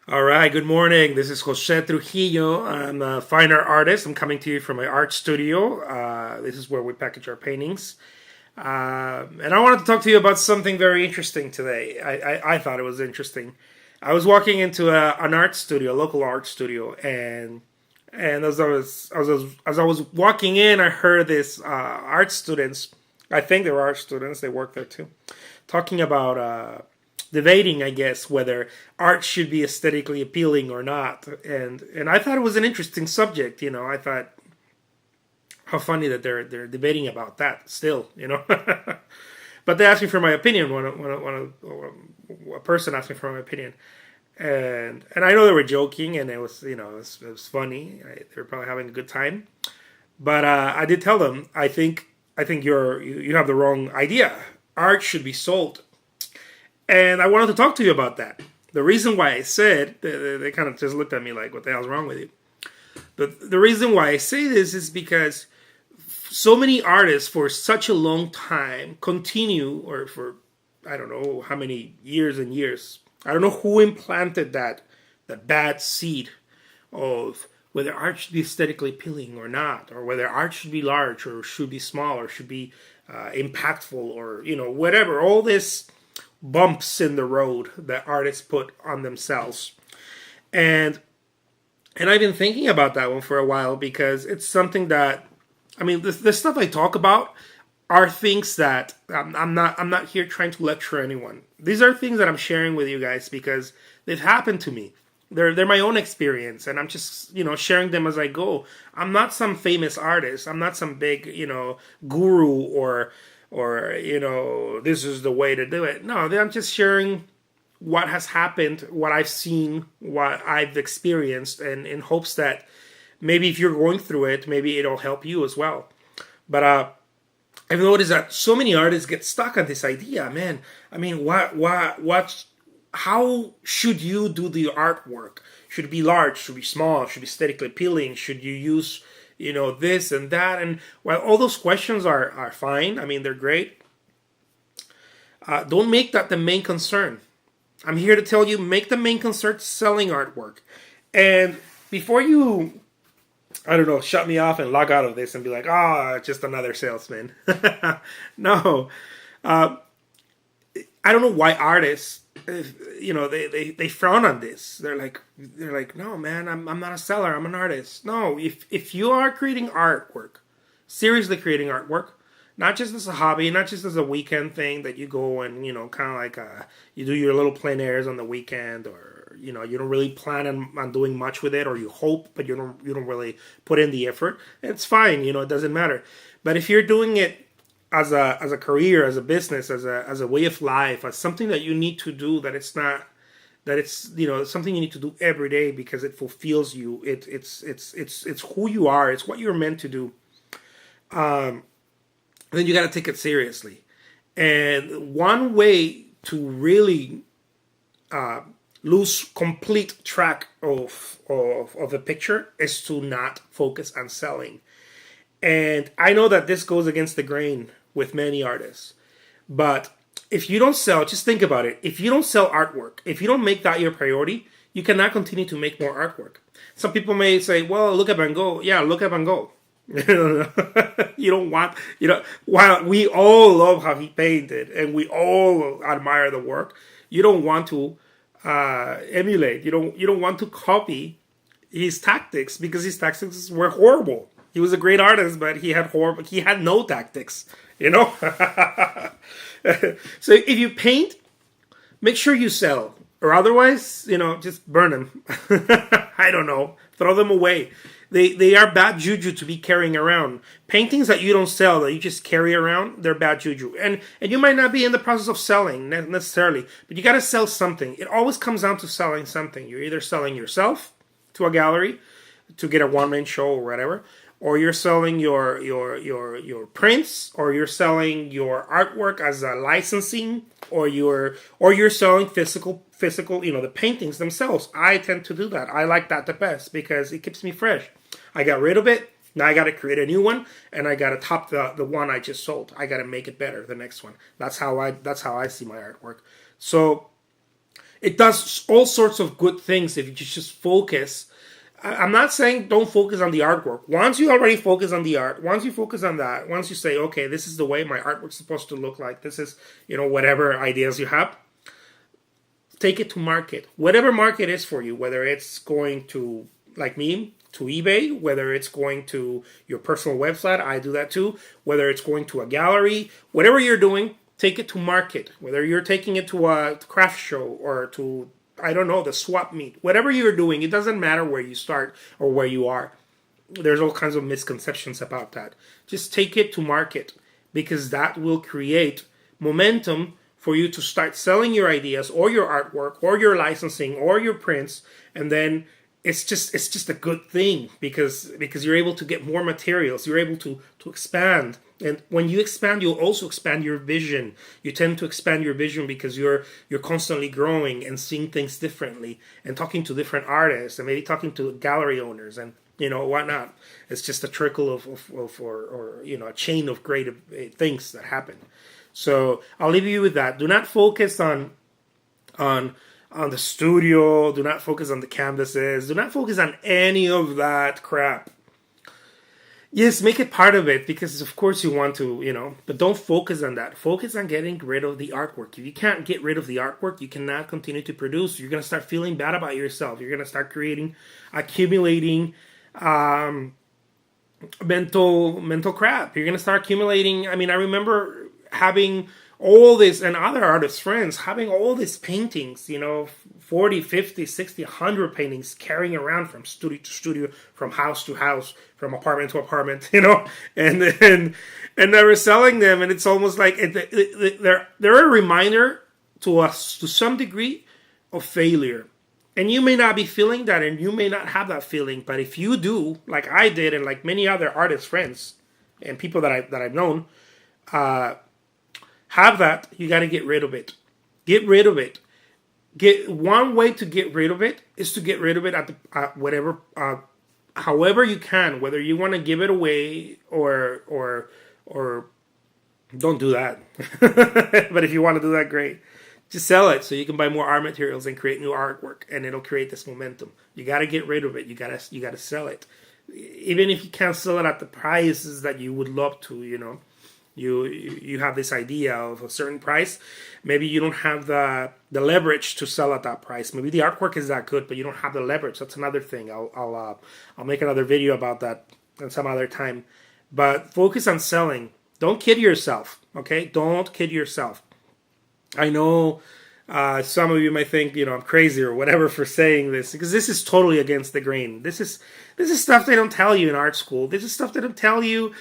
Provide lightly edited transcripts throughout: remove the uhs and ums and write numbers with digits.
All right, good morning. This is Jose Trujillo. I'm a fine art artist. I'm coming to you from my art studio. This is where we package our paintings. And I wanted to talk to you about something very interesting today. I thought it was interesting. I was walking into an art studio, a local art studio, and as I was walking in, I heard this art students. I think they were art students. They work there too, talking about debating, I guess, whether art should be aesthetically appealing or not. And I thought it was an interesting subject. I thought how funny that they're debating about that still. But they asked me for my opinion. A person asked me for my opinion, and I know they were joking, and it was funny. They were probably having a good time. But I did tell them I think you have the wrong idea. Art should be sold, and I wanted to talk to you about that. The reason why I said they kind of just looked at me like, "What the hell's wrong with you?" But the reason why I say this is because so many artists for such a long time continue, or for I don't know how many years and years. I don't know who implanted that bad seed of whether art should be aesthetically appealing or not, or whether art should be large or should be small or should be impactful or whatever. All this bumps in the road that artists put on themselves, and I've been thinking about that one for a while because it's something that the stuff I talk about are things that I'm not here trying to lecture anyone. These are things that I'm sharing with you guys because they've happened to me. They're my own experience, and I'm just sharing them as I go. I'm not some famous artist. I'm not some big guru or this is the way to do it. No, I'm just sharing what has happened, what I've seen, what I've experienced, and in hopes that maybe if you're going through it, maybe it'll help you as well. But I've noticed that so many artists get stuck on this idea, man. What? How should you do the artwork? Should it be large? Should it be small? Should it be aesthetically appealing? Should you use, this and that? And while all those questions are fine, they're great. Don't make that the main concern. I'm here to tell you, make the main concern selling artwork. And before you, I don't know, shut me off and log out of this and be like, just another salesman. No. I don't know why artists, they frown on this. They're like, no, man, I'm not a seller. I'm an artist. No, if you are creating artwork, seriously creating artwork, not just as a hobby, not just as a weekend thing that you go and kind of like you do your little plein airs on the weekend, or you don't really plan on doing much with it, or you hope, but you don't really put in the effort. It's fine, it doesn't matter. But if you're doing it as a career, as a business, as a way of life, as something that you need to do, that it's something you need to do every day because it fulfills you. It's who you are. It's what you're meant to do. Then you got to take it seriously. And one way to really lose complete track of the picture is to not focus on selling. And I know that this goes against the grain with many artists. But if you don't sell, just think about it. If you don't sell artwork, if you don't make that your priority, you cannot continue to make more artwork. Some people may say, well, look at Van Gogh. Yeah, look at Van Gogh. You don't want, while we all love how he painted and we all admire the work, you don't want to emulate. You don't want to copy his tactics because his tactics were horrible. He was a great artist, but he had no tactics. So if you paint, make sure you sell, or otherwise, just burn them. I don't know, throw them away. They are bad juju to be carrying around. Paintings that you don't sell, that you just carry around, they're bad juju. And you might not be in the process of selling necessarily, but you got to sell something. It always comes down to selling something. You're either selling yourself to a gallery to get a one-man show or whatever, or you're selling your prints, or you're selling your artwork as a licensing, or you're selling physical, the paintings themselves. I tend to do that. I like that the best because it keeps me fresh. I got rid of it. Now I got to create a new one, and I got to top the one I just sold. I got to make it better, the next one. That's how I see my artwork. So It does all sorts of good things if you just focus. I'm not saying don't focus on the artwork. Once you already focus on the art, once you focus on that, once you say, okay, this is the way my artwork's supposed to look like, this is, whatever ideas you have, take it to market. Whatever market is for you, whether it's going to, like me, to eBay, whether it's going to your personal website, I do that too, whether it's going to a gallery, whatever you're doing, take it to market. Whether you're taking it to a craft show or to, I don't know, the swap meet, whatever you're doing, it doesn't matter where you start or where you are. There's all kinds of misconceptions about that. Just take it to market, because that will create momentum for you to start selling your ideas or your artwork or your licensing or your prints, and then it's just a good thing because you're able to get more materials, you're able to expand. And when you expand, you'll also expand your vision. You tend to expand your vision because you're constantly growing and seeing things differently and talking to different artists and maybe talking to gallery owners and whatnot. It's just a trickle of a chain of great things that happen. So I'll leave you with that. Do not focus on the studio. Do not focus on the canvases. Do not focus on any of that crap. Yes, make it part of it because of course you want to, but don't focus on that. Focus on getting rid of the artwork. If you can't get rid of the artwork, you cannot continue to produce. You're going to start feeling bad about yourself. You're going to start accumulating mental crap. You're going to start accumulating. I mean, I remember having all this, and other artists friends having all these paintings, 40, 50, 60, 100 paintings carrying around from studio to studio, from house to house, from apartment to apartment, and they were selling them, and it's almost like they're a reminder to us to some degree of failure. And you may not be feeling that, and you may not have that feeling, but if you do, like I did, and like many other artist friends and people that I've known, have that, you got to get rid of it. Get rid of it. One way to get rid of it is to get rid of it at whatever, however you can. Whether you want to give it away or don't do that. But if you want to do that, great. Just sell it so you can buy more art materials and create new artwork, and it'll create this momentum. You got to get rid of it. You got to sell it, even if you can't sell it at the prices that you would love to. You have this idea of a certain price. Maybe you don't have the leverage to sell at that price. Maybe the artwork is that good, but you don't have the leverage. That's another thing. I'll make another video about that at some other time. But focus on selling. Don't kid yourself. Okay, don't kid yourself. I know some of you might think I'm crazy or whatever for saying this, because this is totally against the grain. This is stuff they don't tell you in art school. This is stuff they don't tell you.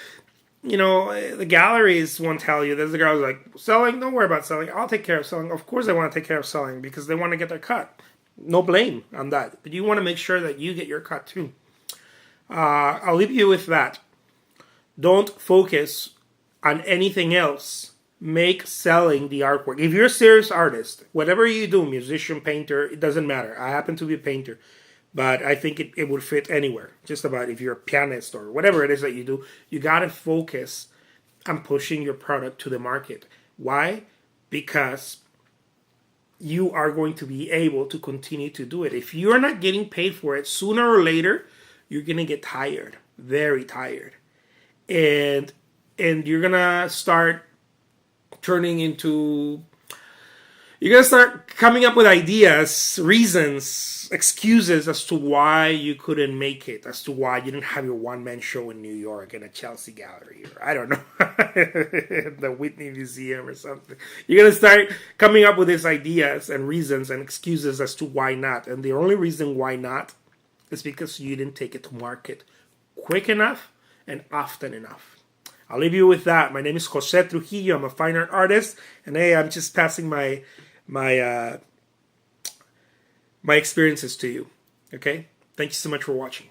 The galleries won't tell you. There's the girls like, selling, don't worry about selling. I'll take care of selling. Of course they want to take care of selling because they want to get their cut. No blame on that. But you want to make sure that you get your cut too. I'll leave you with that. Don't focus on anything else. Make selling the artwork. If you're a serious artist, whatever you do, musician, painter, it doesn't matter. I happen to be a painter. But I think it would fit anywhere. Just about if you're a pianist or whatever it is that you do, you got to focus on pushing your product to the market. Why? Because you are going to be able to continue to do it. If you're not getting paid for it, sooner or later, you're going to get tired. Very tired. And you're going to start turning into... You're going to start coming up with ideas, reasons, excuses as to why you couldn't make it, as to why you didn't have your one-man show in New York in a Chelsea gallery, or I don't know, the Whitney Museum or something. You're going to start coming up with these ideas and reasons and excuses as to why not. And the only reason why not is because you didn't take it to market quick enough and often enough. I'll leave you with that. My name is Jose Trujillo. I'm a fine art artist. And hey, I'm just passing my experiences to you. Okay? Thank you so much for watching.